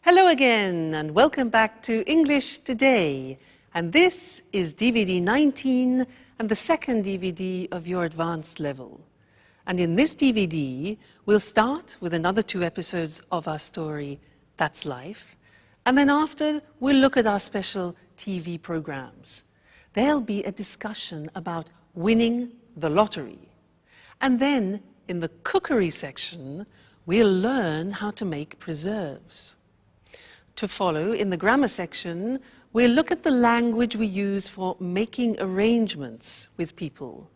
Hello again, and welcome back to English Today. And this is DVD 19 and the second DVD of your advanced level. And in this DVD, we'll start with another 2 episodes of our story, That's Life. And then after, we'll look at our special TV programs. There'll be a discussion about winning the lottery. And then, in the cookery section, we'll learn how to make preserves. To follow, in the grammar section, we'll look at the language we use for making arrangements with people.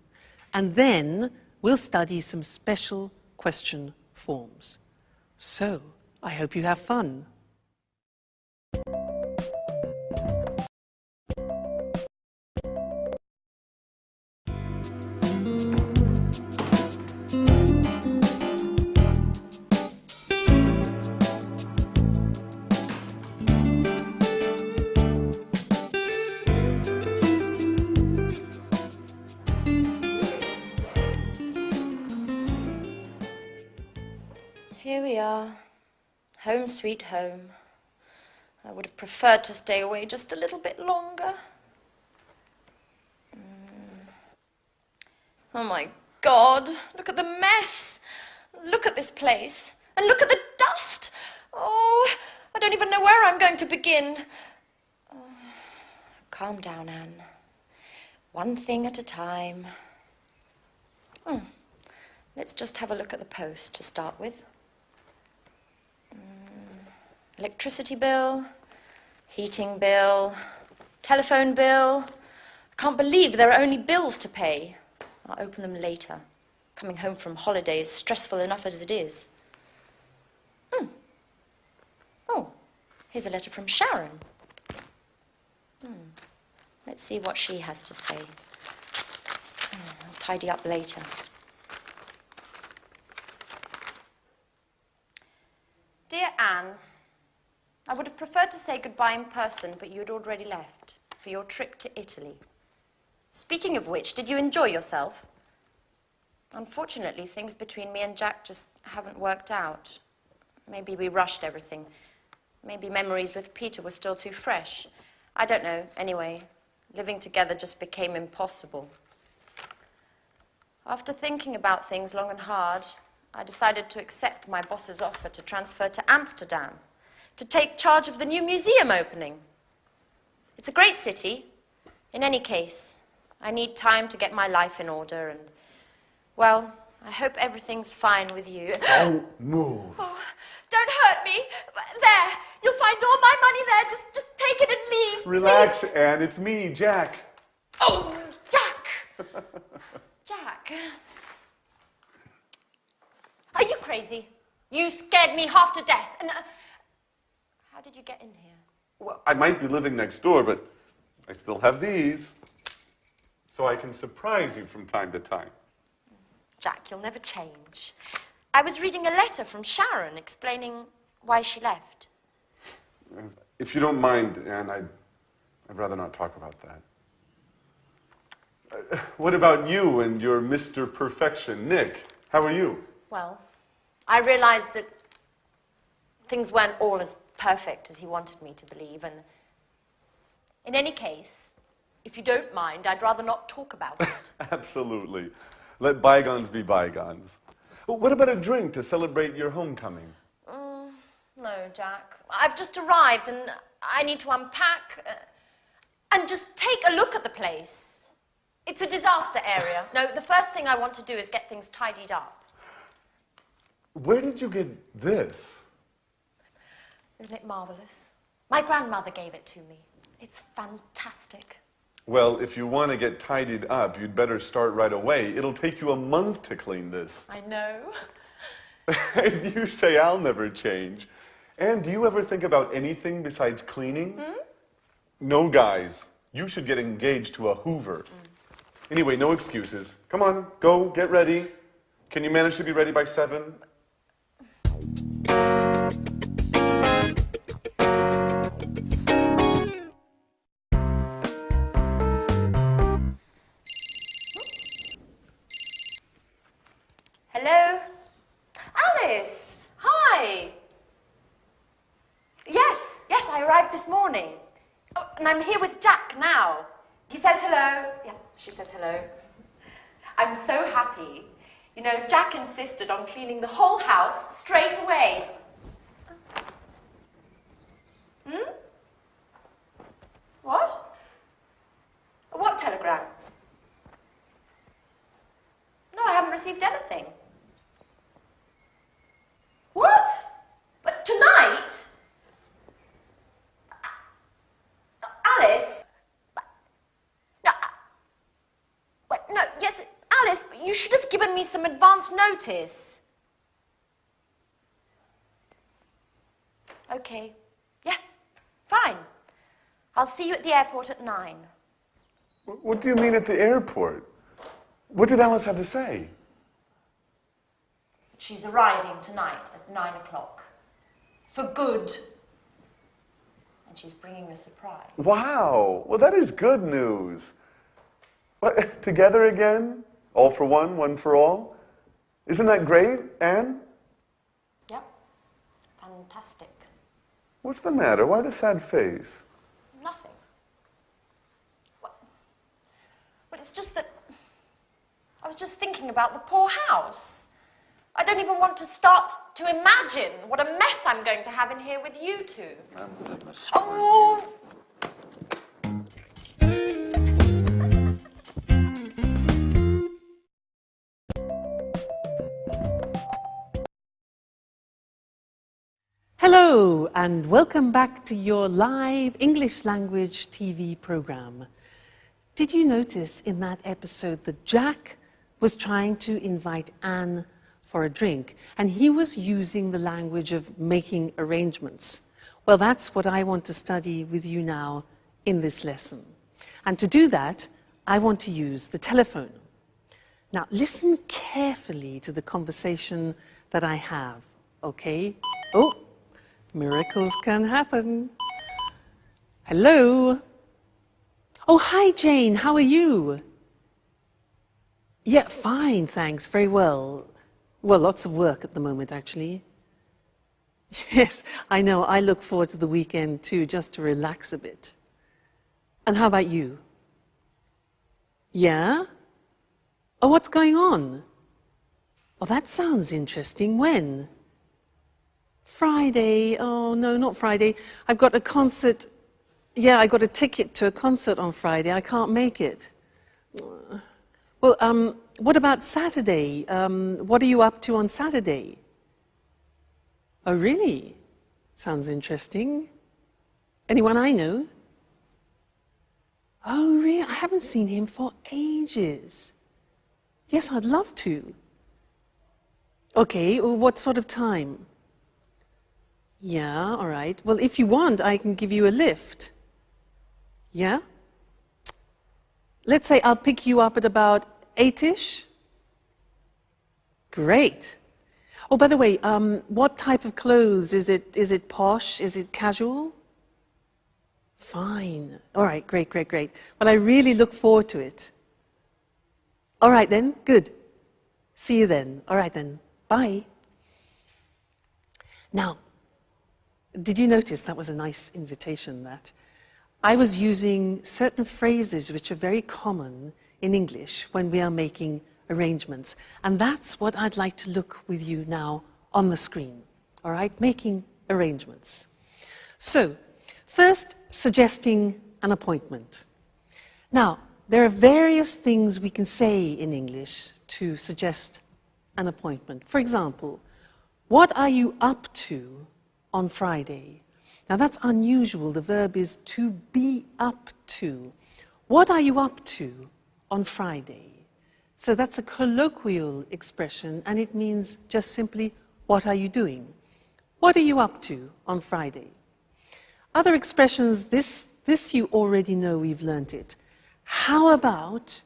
And then we'll study some special question forms. So, I hope you have fun. Here we are, home sweet home. I would have preferred to stay away just a little bit longer. Oh my God, look at the mess. Look at this place, and look at the dust. Oh, I don't even know where I'm going to begin. Oh, calm down, Anne. One thing at a time. Let's just have a look at the post to start with. Electricity bill, heating bill, telephone bill. I can't believe there are only bills to pay. I'll open them later. Coming home from holiday is stressful enough as it is. Oh, here's a letter from Sharon. Let's see what she has to say. I'll tidy up later. Dear Anne, I would have preferred to say goodbye in person, but you had already left for your trip to Italy. Speaking of which, did you enjoy yourself? Unfortunately, things between me and Jack just haven't worked out. Maybe we rushed everything. Maybe memories with Peter were still too fresh. I don't know. Anyway, living together just became impossible. After thinking about things long and hard, I decided to accept my boss's offer to transfer to Amsterdam, to take charge of the new museum opening. It's a great city. In any case, I need time to get my life in order and, well, I hope everything's fine with you. Don't move. Oh, don't hurt me. There, you'll find all my money there. Just take it and leave. Relax, please. Anne. It's me, Jack. Oh, Jack. Jack. Are you crazy? You scared me half to death. And how did you get in here? Well, I might be living next door, but I still have these. So I can surprise you from time to time. Jack, you'll never change. I was reading a letter from Sharon explaining why she left. If you don't mind, Anne, I'd rather not talk about that. What about you and your Mr. Perfection, Nick? How are you? Well, I realized that things weren't all as perfect as he wanted me to believe, and in any case, if you don't mind, I'd rather not talk about it. Absolutely. Let bygones be bygones. What about a drink to celebrate your homecoming? No, Jack. I've just arrived, and I need to unpack and just take a look at the place. It's a disaster area. No, the first thing I want to do is get things tidied up. Where did you get this? Isn't it marvelous? My grandmother gave it to me. It's fantastic. Well, if you want to get tidied up, you'd better start right away. It'll take you a month to clean this. I know. And you say I'll never change. And do you ever think about anything besides cleaning? No, guys. You should get engaged to a Hoover. Anyway, no excuses. Come on, go, get ready. Can you manage to be ready by 7? Hello? Alice! Hi! Yeah, morning. Oh, and I'm here with Jack now. He says hello. Yeah, she says hello. I'm so happy. You know, Jack insisted on cleaning the whole house straight away. Hmm? What? What telegram? No, I haven't received anything. What? But tonight? Alice? No, no, yes, Alice, but you should have given me some advance notice. Okay, yes, fine. I'll see you at the airport at 9. What do you mean at the airport? What did Alice have to say? She's arriving tonight at 9 o'clock. For good. And she's bringing a surprise. Wow, well that is good news. What, together again? All for one for all? Isn't that great, Anne? Yep, fantastic. What's the matter? Why the sad face? Nothing. Well, it's just that I was just thinking about the poor house. I don't even want to start to imagine what a mess I'm going to have in here with you two. Oh! Hello, and welcome back to your live English language TV program. Did you notice in that episode that Jack was trying to invite Anne for a drink, and he was using the language of making arrangements? Well, that's what I want to study with you now in this lesson. And to do that, I want to use the telephone. Now, listen carefully to the conversation that I have, okay? Oh, miracles can happen. Hello? Oh, hi, Jane. How are you? Yeah, fine, thanks. Very well. Well, lots of work at the moment, actually. Yes, I know. I look forward to the weekend, too, just to relax a bit. And how about you? Yeah? Oh, what's going on? Oh, that sounds interesting. When? Friday. Oh, no, not Friday. I've got a concert. Yeah, I got a ticket to a concert on Friday. I can't make it. Well, what about Saturday? What are you up to on Saturday? Oh, really? Sounds interesting. Anyone I know? Oh, really? I haven't seen him for ages. Yes, I'd love to. Okay, well, what sort of time? Yeah, all right. Well, if you want, I can give you a lift. Yeah? Let's say I'll pick you up at about 8-ish. Great. Oh, by the way, what type of clothes? Is it posh? Is it casual? Fine. All right, great. Well, I really look forward to it. All right then, good. See you then. All right then, bye. Now, did you notice that was a nice invitation, that? I was using certain phrases which are very common in English when we are making arrangements. And that's what I'd like to look with you now on the screen. All right, making arrangements. So, first, suggesting an appointment. Now, there are various things we can say in English to suggest an appointment. For example, what are you up to on Friday? Now that's unusual. The verb is to be up to. What are you up to on Friday? So that's a colloquial expression, and it means just simply, what are you doing? What are you up to on Friday? Other expressions, this you already know, we've learnt it. How about,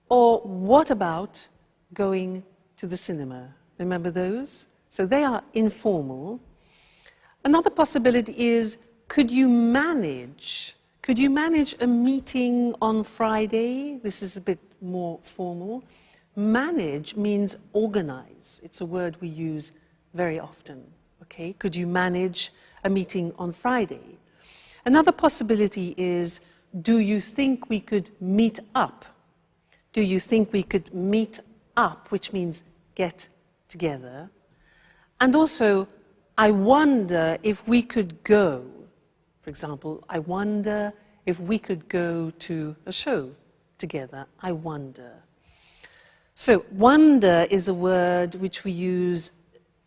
or what about going to the cinema? Remember those? So they are informal. Another possibility is, could you manage a meeting on Friday? This is a bit more formal. Manage means organize. It's a word we use very often. Okay, could you manage a meeting on Friday? Another possibility is, do you think we could meet up? Do you think we could meet up, which means get together? And also, I wonder if we could go. For example, I wonder if we could go to a show together. I wonder. So, wonder is a word which we use,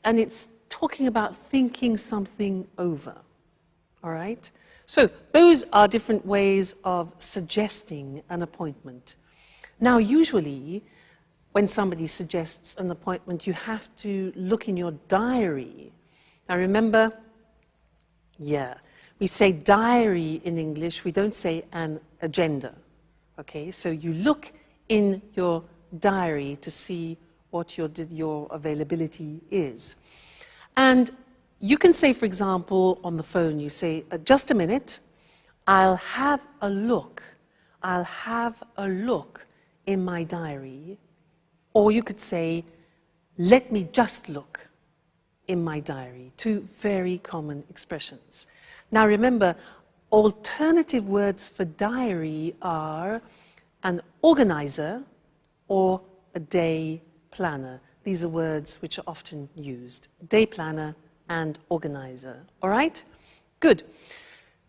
and it's talking about thinking something over. All right? So, those are different ways of suggesting an appointment. Now, usually, when somebody suggests an appointment, you have to look in your diary. Now, remember, we say diary in English, we don't say an agenda. Okay, so you look in your diary to see what your availability is. And you can say, for example, on the phone, you say, just a minute, I'll have a look. I'll have a look in my diary. Or you could say, let me just look in my diary. Two very common expressions. Now remember, alternative words for diary are an organizer or a day planner. These are words which are often used. Day planner and organizer. All right? Good.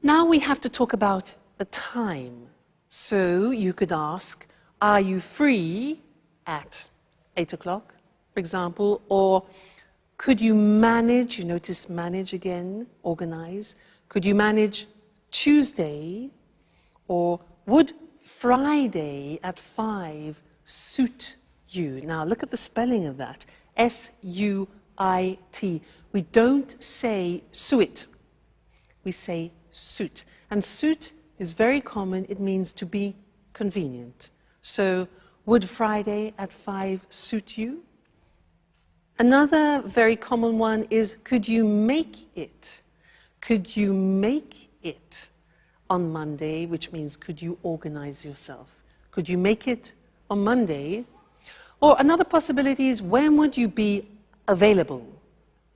Now we have to talk about a time. So you could ask, are you free at 8 o'clock, for example? Or could you manage, you notice manage again, organize. Could you manage Tuesday? Or would Friday at 5 suit you? Now look at the spelling of that. S-U-I-T. We don't say suit. We say suit. And suit is very common. It means to be convenient. So, would Friday at 5 suit you? Another very common one is, could you make it? Could you make it on Monday, which means could you organize yourself? Could you make it on Monday? Or another possibility is, when would you be available?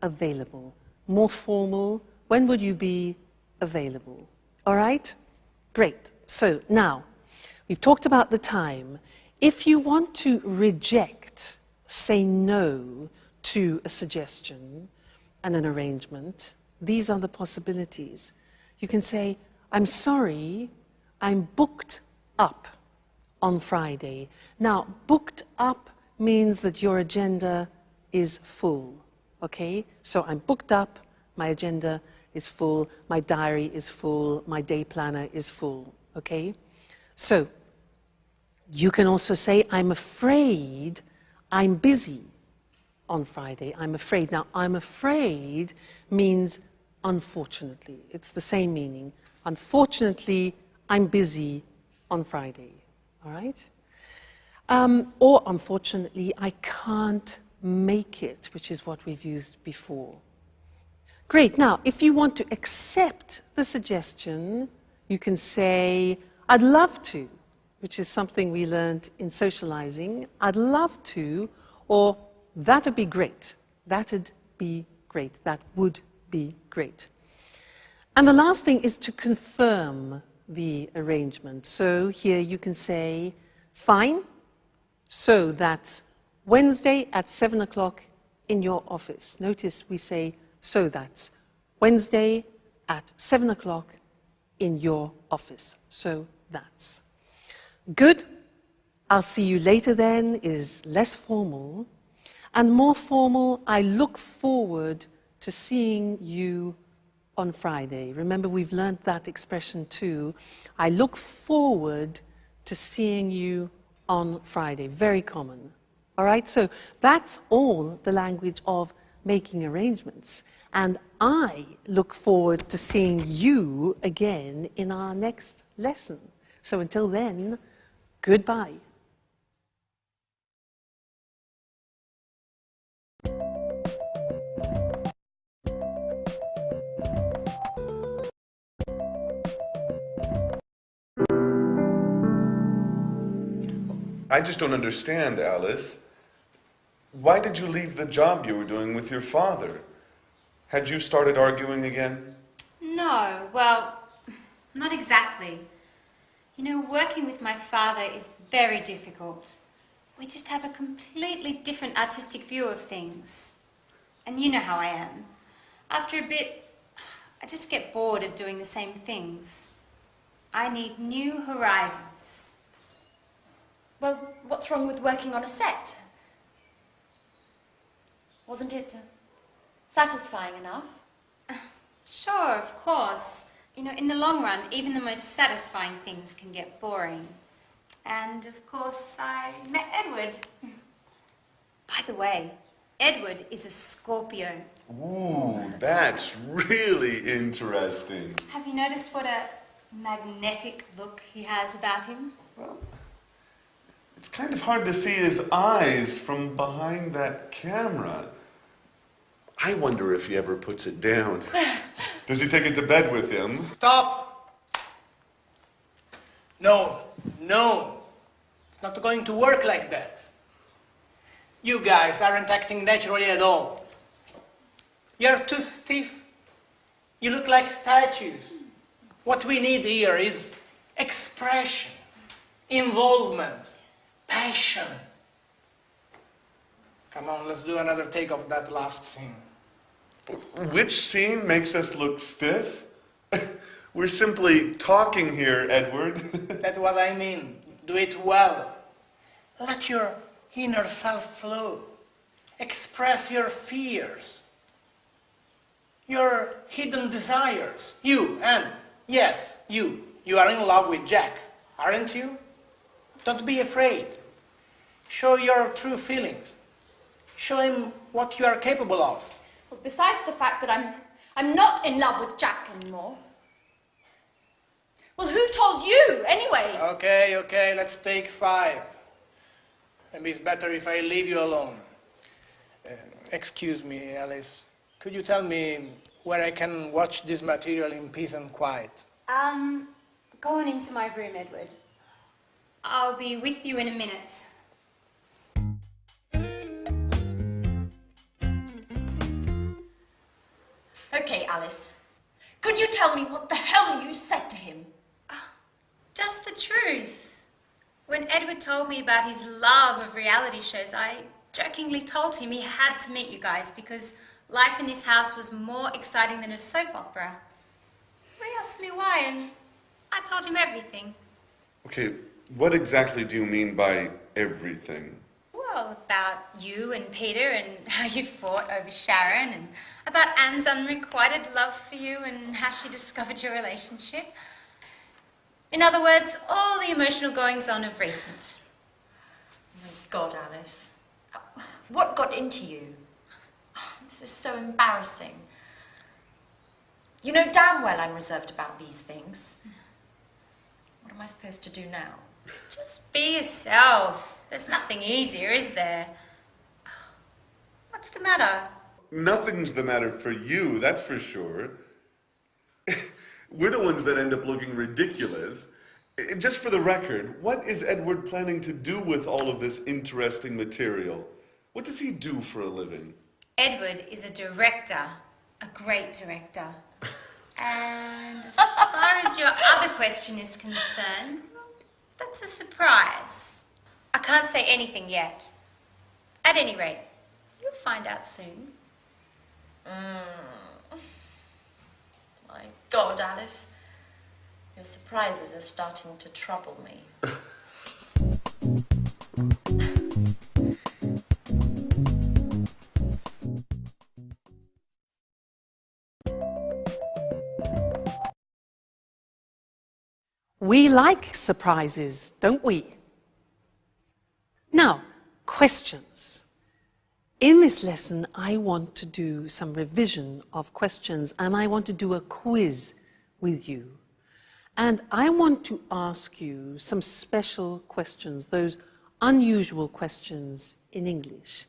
Available. More formal, when would you be available? All right? Great. So now, we've talked about the time. If you want to reject, say no to a suggestion and an arrangement, these are the possibilities. You can say, I'm sorry, I'm booked up on Friday. Now, booked up means that your agenda is full, okay? So I'm booked up, my agenda is full, my diary is full, my day planner is full, okay? So, you can also say, I'm afraid I'm busy on Friday. I'm afraid. Now, I'm afraid means unfortunately. It's the same meaning. Unfortunately, I'm busy on Friday, all right? Or unfortunately, I can't make it, which is what we've used before. Great. Now, if you want to accept the suggestion, you can say, I'd love to, which is something we learned in socializing. I'd love to, or that'd be great. That'd be great. That would be great. And the last thing is to confirm the arrangement. So here you can say, fine, so that's Wednesday at 7 o'clock in your office. Notice we say, so that's Wednesday at 7 o'clock in your office. So that's. Good. I'll see you later then is less formal. And more formal, I look forward to seeing you on Friday. Remember, we've learned that expression too. I look forward to seeing you on Friday. Very common. All right, so that's all the language of making arrangements. And I look forward to seeing you again in our next lesson. So until then, goodbye. I just don't understand, Alice. Why did you leave the job you were doing with your father? Had you started arguing again? No, well, Not exactly. You know, working with my father is very difficult. We just have a completely different artistic view of things. And you know how I am. After a bit, I just get bored of doing the same things. I need new horizons. Well, what's wrong with working on a set? Wasn't it satisfying enough? Sure, of course. You know, in the long run, even the most satisfying things can get boring. And, of course, I met Edward. By the way, Edward is a Scorpio. Ooh, that's really interesting. Have you noticed what a magnetic look he has about him? Well, it's kind of hard to see his eyes from behind that camera. I wonder if he ever puts it down. Does he take it to bed with him? Stop! No, no. It's not going to work like that. You guys aren't acting naturally at all. You're too stiff. You look like statues. What we need here is expression, involvement, passion. Come on, let's do another take of that last scene. Which scene makes us look stiff? We're simply talking here, Edward. That's what I mean. Do it well. Let your inner self flow. Express your fears, your hidden desires. You, and yes, you are in love with Jack, aren't you? Don't be afraid. Show your true feelings. Show him what you are capable of. Well, besides the fact that I'm not in love with Jack anymore. Well, who told you, anyway? Okay, let's take 5. Maybe it's better if I leave you alone. Excuse me, Alice. Could you tell me where I can watch this material in peace and quiet? Go on into my room, Edward. I'll be with you in a minute. Okay, Alice. Could you tell me what the hell you said to him? Just the truth. When Edward told me about his love of reality shows, I jokingly told him he had to meet you guys because life in this house was more exciting than a soap opera. He asked me why, and I told him everything. Okay, what exactly do you mean by everything? Well, about you and Peter and how you fought over Sharon, and about Anne's unrequited love for you and how she discovered your relationship. In other words, all the emotional goings-on of recent. Oh my God, Alice. What got into you? This is so embarrassing. You know damn well I'm reserved about these things. What am I supposed to do now? Just be yourself. There's nothing easier, is there? What's the matter? Nothing's the matter for you, that's for sure. We're the ones that end up looking ridiculous. Just for the record, what is Edward planning to do with all of this interesting material? What does he do for a living? Edward is a director, a great director. And as far as your other question is concerned, that's a surprise. I can't say anything yet. At any rate, you'll find out soon. My God, Alice. Your surprises are starting to trouble me. We like surprises, don't we? Now, questions. In this lesson, I want to do some revision of questions, and I want to do a quiz with you. And I want to ask you some special questions, those unusual questions in English.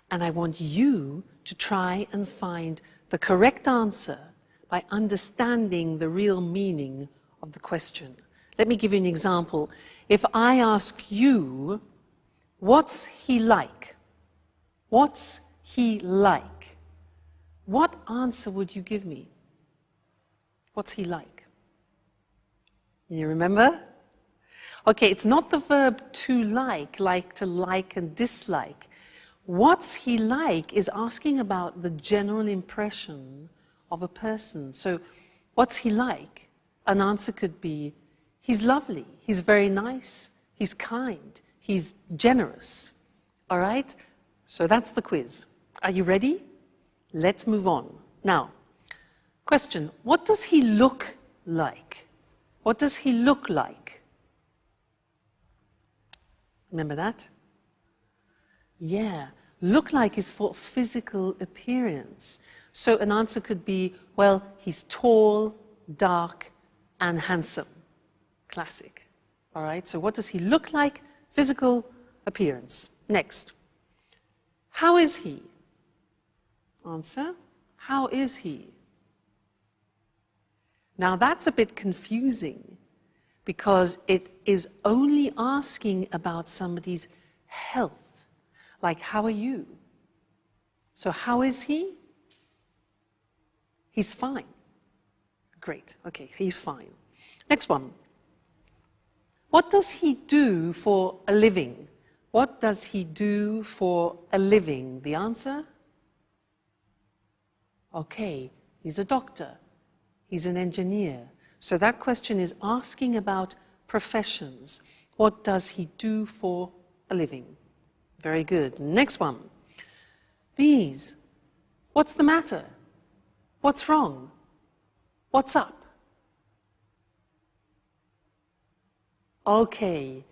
And I want you to try and find the correct answer by understanding the real meaning of the question. Let me give you an example. If I ask you, what's he like? What's he like? What answer would you give me? What's he like? You remember? Okay, it's not the verb to like and dislike. What's he like is asking about the general impression of a person. So, what's he like? An answer could be, he's lovely, he's very nice, he's kind, he's generous. All right? So that's the quiz. Are you ready? Let's move on. Now, question, what does he look like? What does he look like? Remember that? Yeah, look like is for physical appearance. So an answer could be, well, he's tall, dark, and handsome. Classic. All right, so what does he look like? Physical appearance. Next. How is he? Answer, how is he? Now that's a bit confusing because it is only asking about somebody's health. Like, how are you? So how is he? He's fine. Great, okay, he's fine. Next one. What does he do for a living? What does he do for a living? The answer? Okay, he's a doctor. He's an engineer. So that question is asking about professions. What does he do for a living? Very good. Next one. These. What's the matter? What's wrong? What's up? Okay.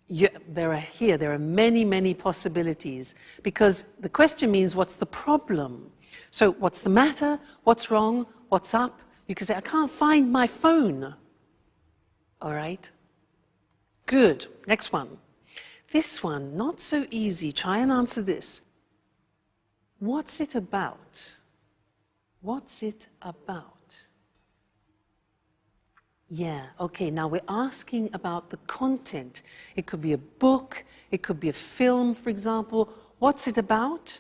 Yeah, there are many, many possibilities because the question means what's the problem? So what's the matter? What's wrong? What's up? You can say, I can't find my phone. All right? Good. Next one. This one, not so easy. Try and answer this. What's it about? What's it about? Yeah, okay, now we're asking about the content. It could be a book, it could be a film, for example. What's it about?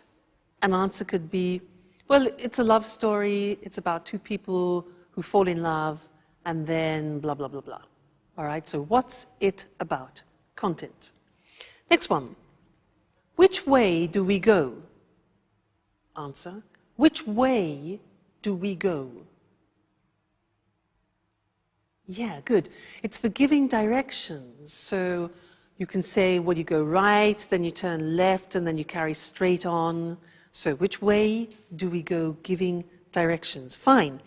An answer could be, well, it's a love story, it's about two people who fall in love, and then blah, blah, blah, blah. All right, so what's it about? Content. Next one. Which way do we go? Answer. Which way do we go? Yeah, good. It's for giving directions. So you can say, well, you go right, then you turn left, and then you carry straight on. So which way do we go, giving directions? Fine.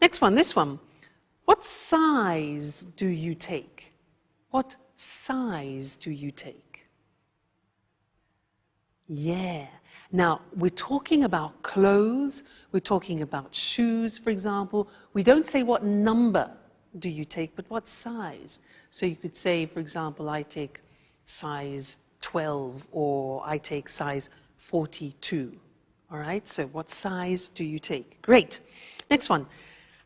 Next one, this one. What size do you take? What size do you take? Yeah. Now, we're talking about clothes. We're talking about shoes, for example. We don't say what number do you take, but what size? So you could say, for example, I take size 12 or I take size 42. All right, so what size do you take? Great. Next one.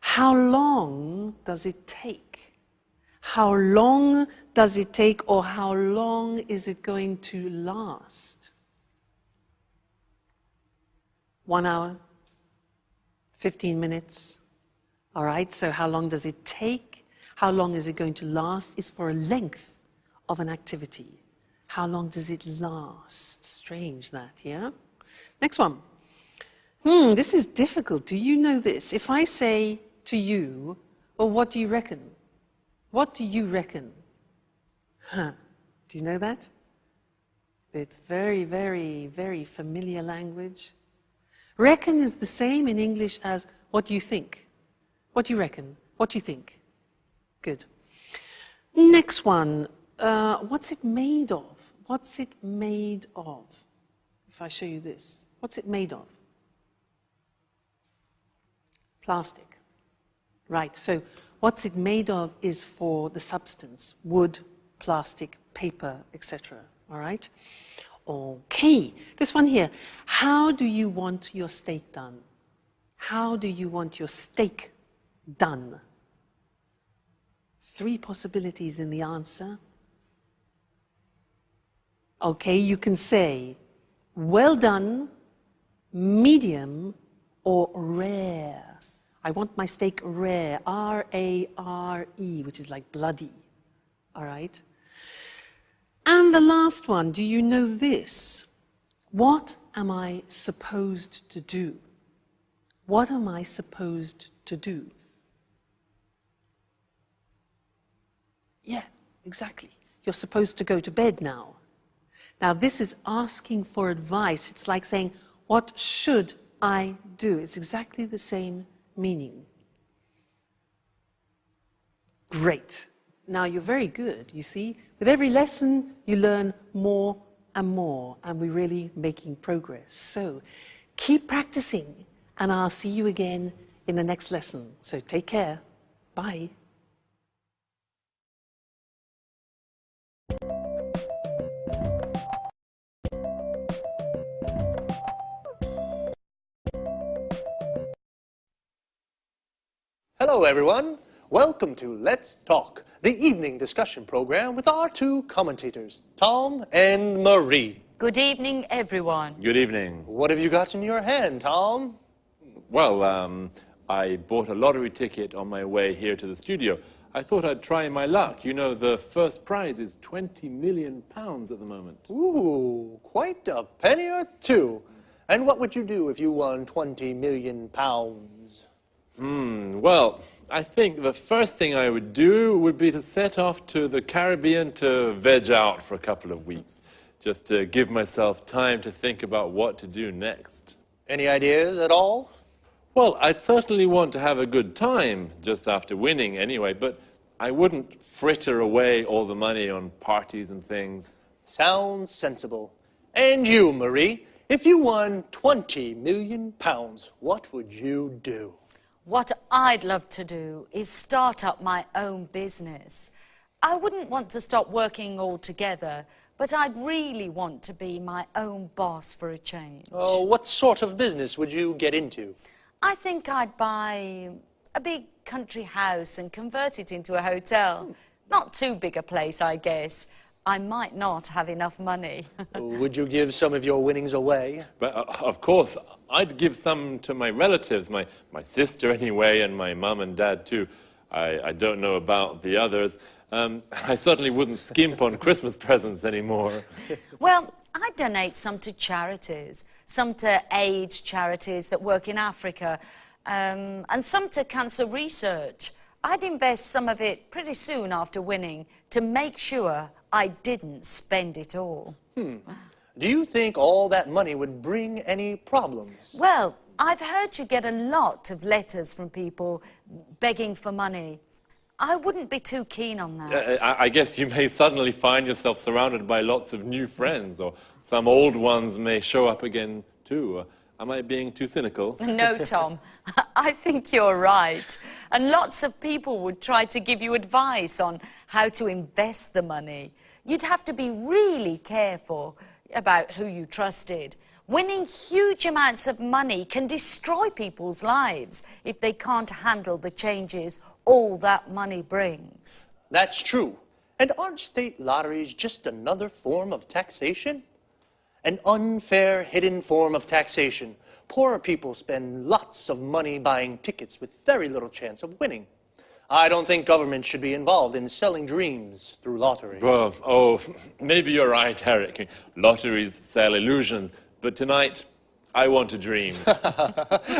How long does it take? How long does it take, or how long is it going to last? 1 hour? 15 minutes? All right, so how long does it take? How long is it going to last? Is for a length of an activity. How long does it last? Strange that, yeah? Next one. This is difficult. Do you know this? If I say to you, well, what do you reckon? What do you reckon? Huh. Do you know that? It's very, very, very familiar language. Reckon is the same in English as what do you think? What do you reckon? What do you think? Good. Next one. What's it made of? What's it made of? If I show you this, what's it made of? Plastic. Right, so what's it made of is for the substance. Wood, plastic, paper, etc. All right? Okay, this one here. How do you want your steak done? How do you want your steak done? 3 possibilities in the answer. Okay, you can say well done, medium, or rare. I want my steak rare, R-A-R-E, which is like bloody, all right? And the last one, do you know this? What am I supposed to do? What am I supposed to do? Yeah, exactly. You're supposed to go to bed now. Now, this is asking for advice. It's like saying, what should I do? It's exactly the same meaning. Great. Now, you're very good, you see. With every lesson, you learn more, and we're really making progress. So, keep practicing, and I'll see you again in the next lesson. So, take care. Bye. Hello, everyone. Welcome to Let's Talk, the evening discussion program with our two commentators, Tom and Marie. Good evening, everyone. Good evening. What have you got in your hand, Tom? Well, I bought a lottery ticket on my way here to the studio. I thought I'd try my luck. You know, the first prize is £20 million at the moment. Ooh, quite a penny or two. And what would you do if you won £20 million? Well, I think the first thing I would do would be to set off to the Caribbean to veg out for a couple of weeks, just to give myself time to think about what to do next. Any ideas at all? Well, I'd certainly want to have a good time just after winning anyway, but I wouldn't fritter away all the money on parties and things. Sounds sensible. And you, Marie, if you won £20 million, what would you do? What I'd love to do is start up my own business. I wouldn't want to stop working altogether, but I'd really want to be my own boss for a change. Oh, what sort of business would you get into? I think I'd buy a big country house and convert it into a hotel. Not too big a place, I guess. I might not have enough money. Would you give some of your winnings away? But of course, I'd give some to my relatives, my sister anyway, and my mum and dad too. I don't know about the others. I certainly wouldn't skimp on Christmas presents anymore. Well, I'd donate some to charities, some to AIDS charities that work in Africa, and some to cancer research. I'd invest some of it pretty soon after winning to make sure I didn't spend it all. Do you think all that money would bring any problems? Well, I've heard you get a lot of letters from people begging for money. I wouldn't be too keen on that. I guess you may suddenly find yourself surrounded by lots of new friends, or some old ones may show up again too. Am I being too cynical? No, Tom. I think you're right. And lots of people would try to give you advice on how to invest the money. You'd have to be really careful about who you trusted. Winning huge amounts of money can destroy people's lives if they can't handle the changes all that money brings. That's true. And aren't state lotteries just another form of taxation? An unfair, hidden form of taxation. Poorer people spend lots of money buying tickets with very little chance of winning. I don't think government should be involved in selling dreams through lotteries. Well, maybe you're right, Eric. Lotteries sell illusions, but tonight, I want to dream.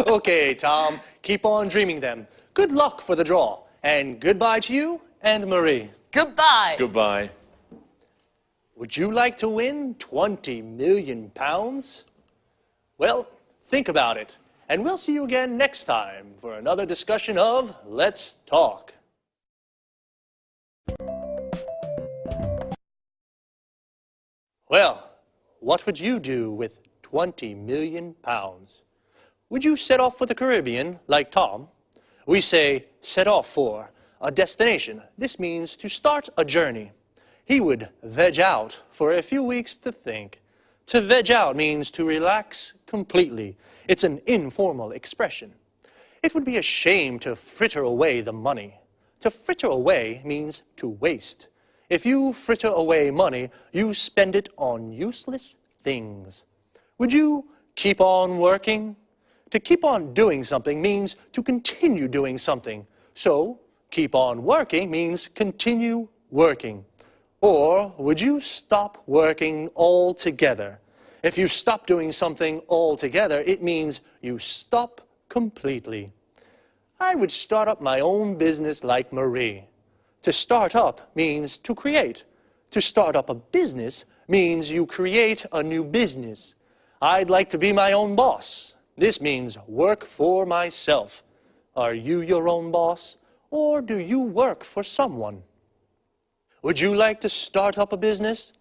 Okay, Tom, keep on dreaming them. Good luck for the draw, and goodbye to you and Marie. Goodbye. Goodbye. Would you like to win £20 million? Well, think about it, and we'll see you again next time for another discussion of Let's Talk. Well, what would you do with £20 million? Would you set off for the Caribbean, like Tom? We say set off for a destination. This means to start a journey. He would veg out for a few weeks to think. To veg out means to relax completely. It's an informal expression. It would be a shame to fritter away the money. To fritter away means to waste. If you fritter away money, you spend it on useless things. Would you keep on working? To keep on doing something means to continue doing something. So, keep on working means continue working. Or would you stop working altogether? If you stop doing something altogether, it means you stop completely. I would start up my own business like Marie. To start up means to create. To start up a business means you create a new business. I'd like to be my own boss. This means work for myself. Are you your own boss, or do you work for someone? Would you like to start up a business?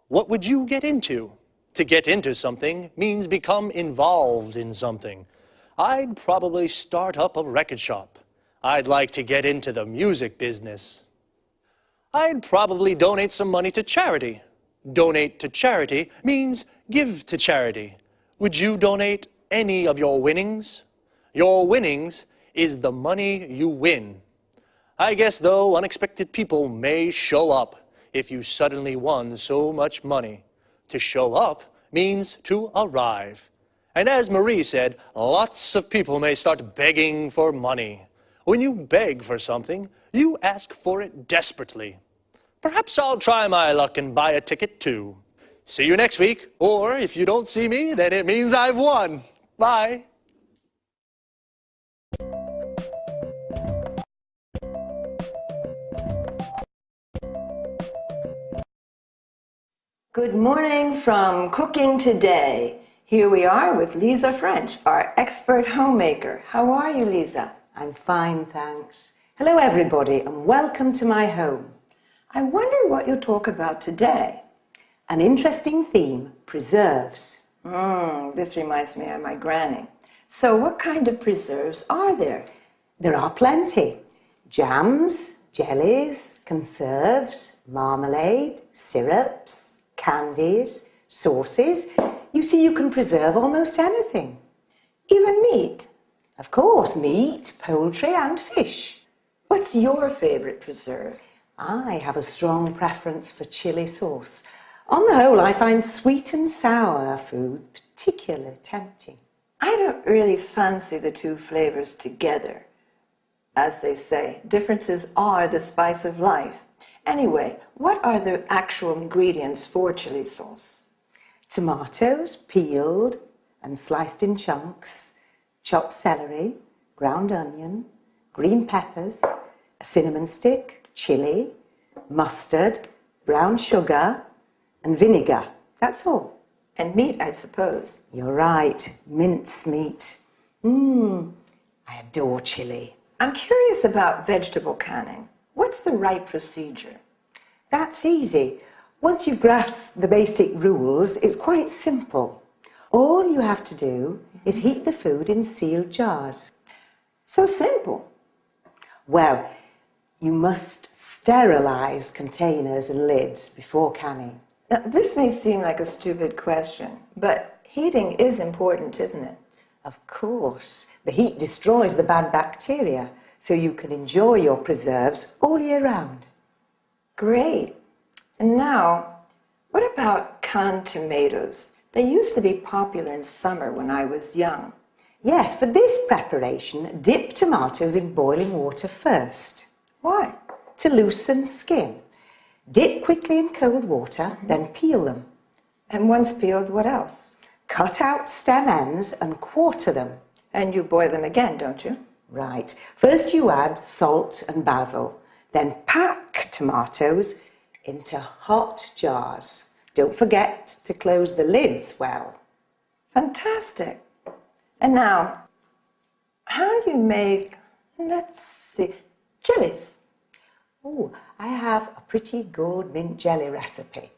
What would you get into? To get into something means become involved in something. I'd probably start up a record shop. I'd like to get into the music business. I'd probably donate some money to charity. Donate to charity means give to charity. Would you donate any of your winnings? Your winnings is the money you win. I guess, though, unexpected people may show up if you suddenly won so much money. To show up means to arrive. And as Marie said, lots of people may start begging for money. When you beg for something, you ask for it desperately. Perhaps I'll try my luck and buy a ticket too. See you next week, or if you don't see me, then it means I've won. Bye. Good morning from Cooking Today. Here we are with Lisa French, our expert homemaker. How are you, Lisa? I'm fine, thanks. Hello, everybody, and welcome to my home. I wonder what you'll talk about today. An interesting theme, preserves. This reminds me of my granny. So what kind of preserves are there? There are plenty. Jams, jellies, conserves, marmalade, syrups, candies, sauces. You see, you can preserve almost anything. Even meat? Of course, meat, poultry and fish. What's your favorite preserve? I have a strong preference for chili sauce. On the whole, I find sweet and sour food particularly tempting. I don't really fancy the two flavors together. As they say, differences are the spice of life. Anyway, what are the actual ingredients for chili sauce? Tomatoes, peeled and sliced in chunks, chopped celery, ground onion, green peppers, a cinnamon stick, chili, mustard, brown sugar, and vinegar. That's all. And meat, I suppose. You're right, mince meat. I adore chili. I'm curious about vegetable canning. What's the right procedure? That's easy. Once you've grasped the basic rules, it's quite simple. All you have to do is heat the food in sealed jars. So simple. Well, you must sterilize containers and lids before canning. Now, this may seem like a stupid question, but heating is important, isn't it? Of course. The heat destroys the bad bacteria, so you can enjoy your preserves all year round. Great. And now, what about canned tomatoes? They used to be popular in summer when I was young. Yes, for this preparation, dip tomatoes in boiling water first. Why? To loosen skin. Dip quickly in cold water, then peel them. And once peeled, what else? Cut out stem ends and quarter them. And you boil them again, don't you? Right. First you add salt and basil, then pack tomatoes into hot jars. Don't forget to close the lids well. Fantastic. And now, how do you make, let's see, jellies? Oh, I have a pretty good mint jelly recipe.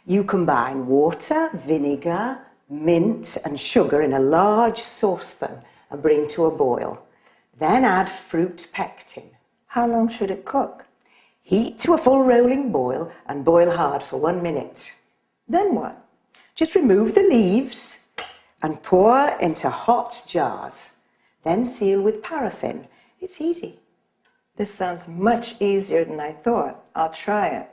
You combine water, vinegar, mint and sugar in a large saucepan and bring to a boil. Then add fruit pectin. How long should it cook? Heat to a full rolling boil and boil hard for 1 minute. Then what? Just remove the leaves and pour into hot jars. Then seal with paraffin. It's easy. This sounds much easier than I thought. I'll try it.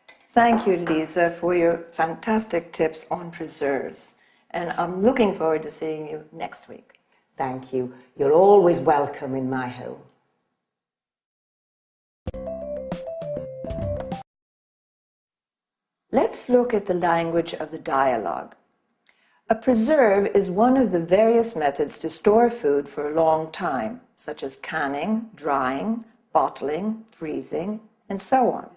Thank you, Lisa, for your fantastic tips on preserves. And I'm looking forward to seeing you next week. Thank you. You're always welcome in my home. Let's look at the language of the dialogue. A preserve is one of the various methods to store food for a long time, such as canning, drying, bottling, freezing, and so on.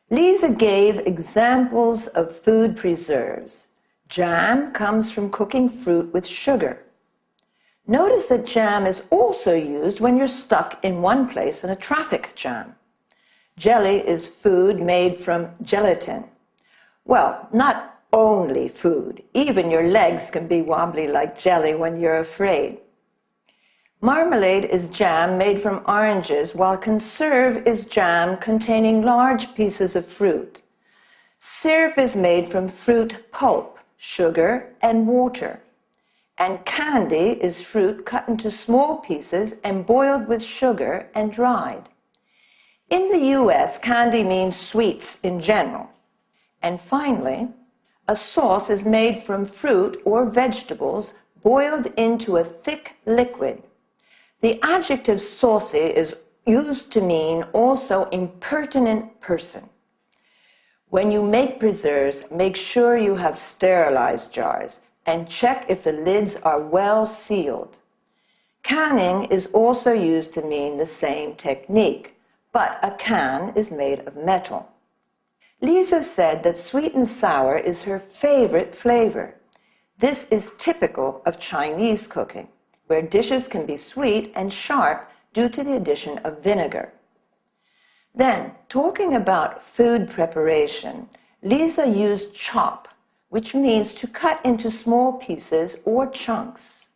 Lisa gave examples of food preserves. Jam comes from cooking fruit with sugar. Notice that jam is also used when you're stuck in one place in a traffic jam. Jelly is food made from gelatin. Well, not only food. Even your legs can be wobbly like jelly when you're afraid. Marmalade is jam made from oranges, while conserve is jam containing large pieces of fruit. Syrup is made from fruit pulp, sugar, and water. And candy is fruit cut into small pieces and boiled with sugar and dried. In the US, candy means sweets in general. And finally, a sauce is made from fruit or vegetables boiled into a thick liquid. The adjective saucy is used to mean also impertinent person. When you make preserves, make sure you have sterilized jars and check if the lids are well sealed. Canning is also used to mean the same technique, but a can is made of metal. Lisa said that sweet and sour is her favorite flavor. This is typical of Chinese cooking, where dishes can be sweet and sharp due to the addition of vinegar. Then, talking about food preparation, Lisa used chop, which means to cut into small pieces or chunks.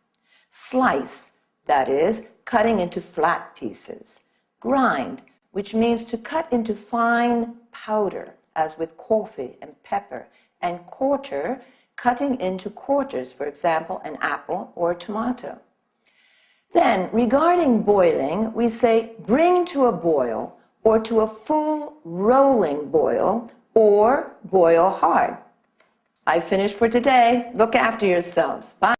Slice, that is, cutting into flat pieces. Grind, which means to cut into fine powder, as with coffee and pepper. And quarter, cutting into quarters, for example, an apple or a tomato. Then, regarding boiling, we say bring to a boil, or to a full rolling boil, or boil hard. I finished for today. Look after yourselves. Bye.